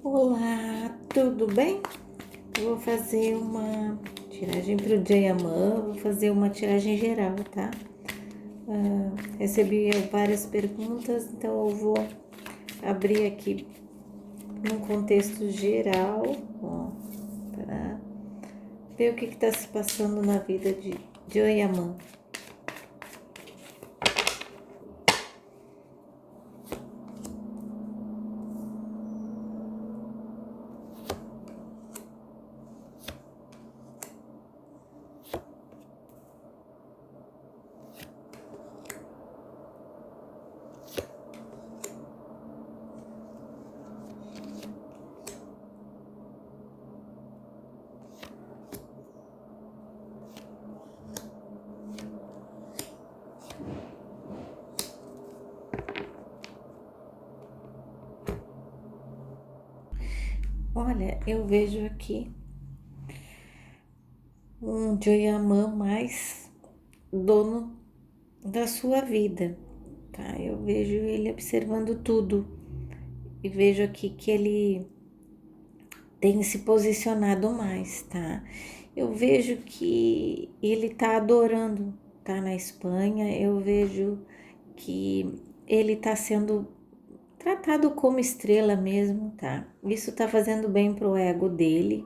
Olá, tudo bem? Eu vou fazer uma tiragem para o Jayamã, vou fazer uma tiragem geral, tá? Recebi várias perguntas, então eu vou abrir aqui num contexto geral, ó, para ver o que está se passando na vida de Jayamã. Olha, eu vejo aqui um Jayamã mais dono da sua vida, tá? Eu vejo ele observando tudo e vejo aqui que ele tem se posicionado mais, tá? Eu vejo que ele tá adorando tá na Espanha, eu vejo que ele tá sendo tratado como estrela mesmo, tá? Isso tá fazendo bem pro ego dele,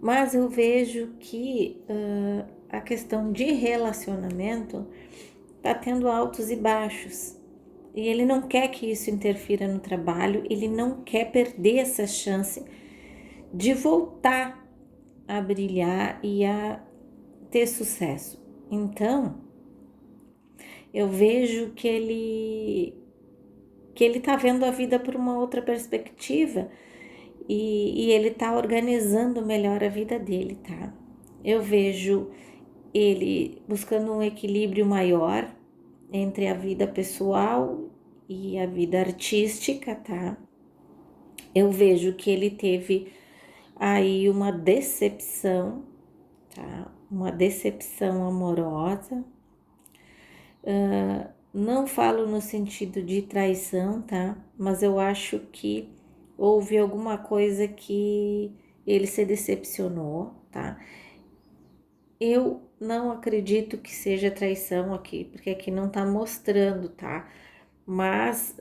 mas eu vejo que a questão de relacionamento tá tendo altos e baixos. E ele não quer que isso interfira no trabalho, ele não quer perder essa chance de voltar a brilhar e a ter sucesso. Então, eu vejo que ele tá vendo a vida por uma outra perspectiva e ele tá organizando melhor a vida dele, tá? Eu vejo ele buscando um equilíbrio maior entre a vida pessoal e a vida artística, tá? Eu vejo que ele teve aí uma decepção, tá? Uma decepção amorosa. Não falo no sentido de traição, tá? Mas eu acho que houve alguma coisa que ele se decepcionou, tá? Eu não acredito que seja traição aqui, porque aqui não tá mostrando, tá? Mas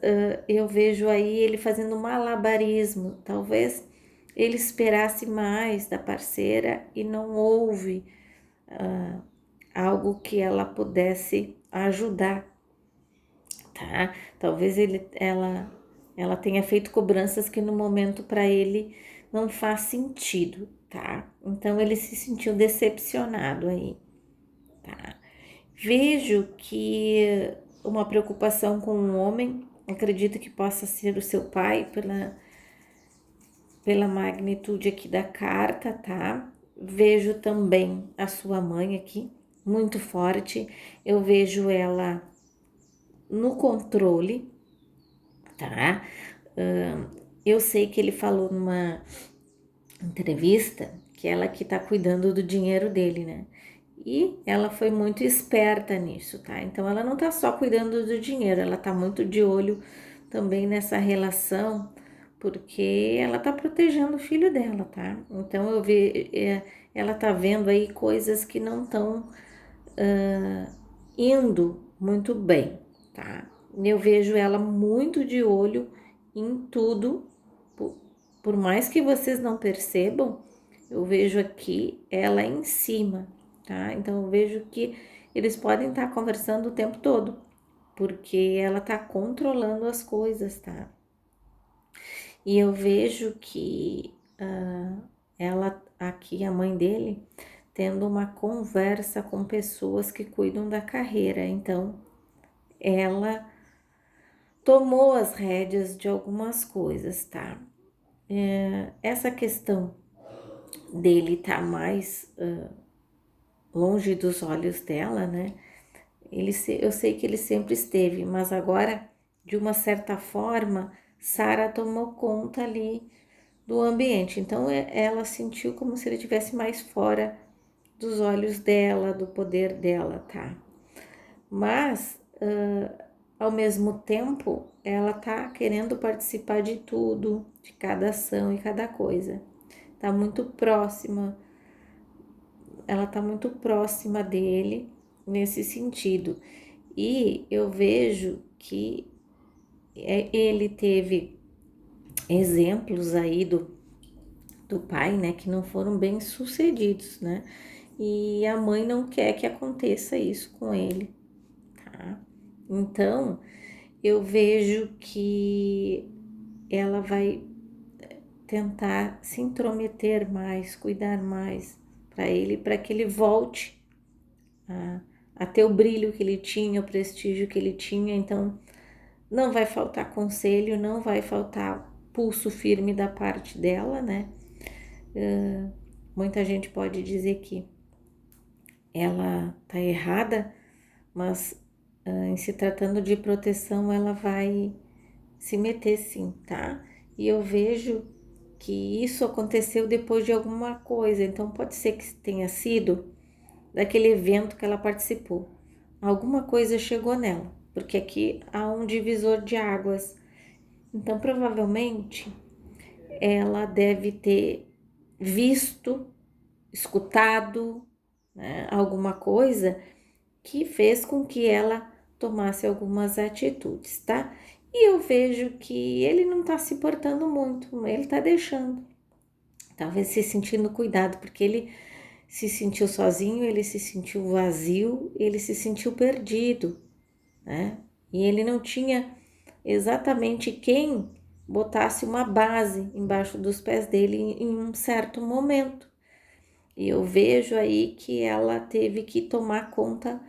eu vejo aí ele fazendo malabarismo. Talvez ele esperasse mais da parceira e não houve algo que ela pudesse ajudar, tá? Talvez ela tenha feito cobranças que no momento para ele não faz sentido, tá? Então ele se sentiu decepcionado aí, tá? Vejo que uma preocupação com um homem, acredito que possa ser o seu pai pela magnitude aqui da carta, tá? Vejo também a sua mãe aqui, muito forte. Eu vejo ela no controle, tá? Eu sei que ele falou numa entrevista que ela que tá cuidando do dinheiro dele, né? E ela foi muito esperta nisso, tá? Então ela não tá só cuidando do dinheiro, ela tá muito de olho também nessa relação, porque ela tá protegendo o filho dela, tá? Então eu vi, ela tá vendo aí coisas que não estão indo muito bem, tá? Eu vejo ela muito de olho em tudo, por mais que vocês não percebam, eu vejo aqui ela em cima, tá? Então eu vejo que eles podem estar conversando o tempo todo, porque ela tá controlando as coisas, tá? E eu vejo que ela, aqui, a mãe dele, tendo uma conversa com pessoas que cuidam da carreira. Então, ela tomou as rédeas de algumas coisas, tá? Essa questão dele tá mais longe dos olhos dela, né? Eu sei que ele sempre esteve, mas agora, de uma certa forma, Sara tomou conta ali do ambiente. Então, ela sentiu como se ele estivesse mais fora dos olhos dela, do poder dela, tá? Mas ao mesmo tempo, ela tá querendo participar de tudo, de cada ação e cada coisa. Tá muito próxima, ela tá muito próxima dele nesse sentido. E eu vejo que ele teve exemplos aí do pai, né, que não foram bem sucedidos, né? E a mãe não quer que aconteça isso com ele, tá? Então, eu vejo que ela vai tentar se intrometer mais, cuidar mais para ele, para que ele volte a ter o brilho que ele tinha, o prestígio que ele tinha. Então, não vai faltar conselho, não vai faltar pulso firme da parte dela, né? Muita gente pode dizer que ela tá errada, mas em se tratando de proteção, ela vai se meter sim, tá? E eu vejo que isso aconteceu depois de alguma coisa, então pode ser que tenha sido daquele evento que ela participou. Alguma coisa chegou nela, porque aqui há um divisor de águas. Então, provavelmente, ela deve ter visto, escutado, né, alguma coisa que fez com que ela tomasse algumas atitudes, tá? E eu vejo que ele não tá se portando muito, ele tá deixando, talvez se sentindo cuidado, porque ele se sentiu sozinho, ele se sentiu vazio, ele se sentiu perdido, né? E ele não tinha exatamente quem botasse uma base embaixo dos pés dele em um certo momento. E eu vejo aí que ela teve que tomar conta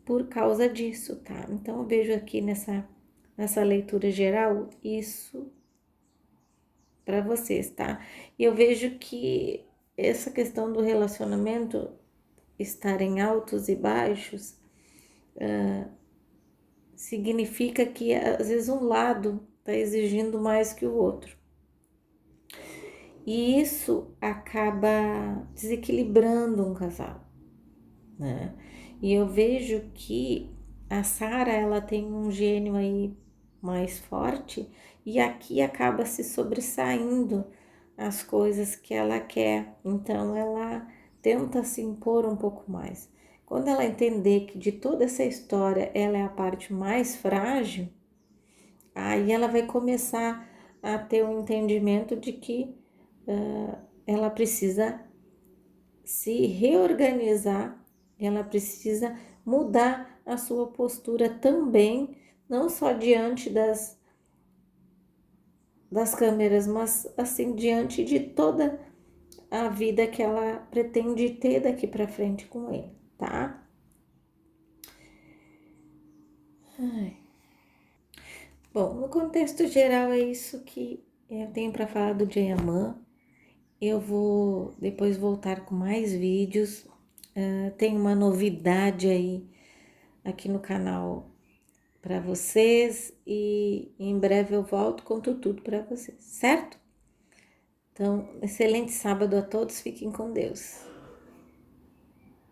por causa disso, tá? Então eu vejo aqui nessa leitura geral isso para vocês, tá? E eu vejo que essa questão do relacionamento estar em altos e baixos significa que às vezes um lado está exigindo mais que o outro. E isso acaba desequilibrando um casal, né? E eu vejo que a Sara, ela tem um gênio aí mais forte e aqui acaba se sobressaindo as coisas que ela quer. Então ela tenta se impor um pouco mais. Quando ela entender que de toda essa história ela é a parte mais frágil, aí ela vai começar a ter um entendimento de que ela precisa se reorganizar, ela precisa mudar a sua postura também, não só diante das câmeras, mas assim diante de toda a vida que ela pretende ter daqui para frente com ele, tá? Ai. Bom, no contexto geral é isso que eu tenho para falar do Jayamã. Eu vou depois voltar com mais vídeos. Tem uma novidade aí aqui no canal para vocês e em breve eu volto conto tudo para vocês, certo? Então, excelente sábado a todos, fiquem com Deus.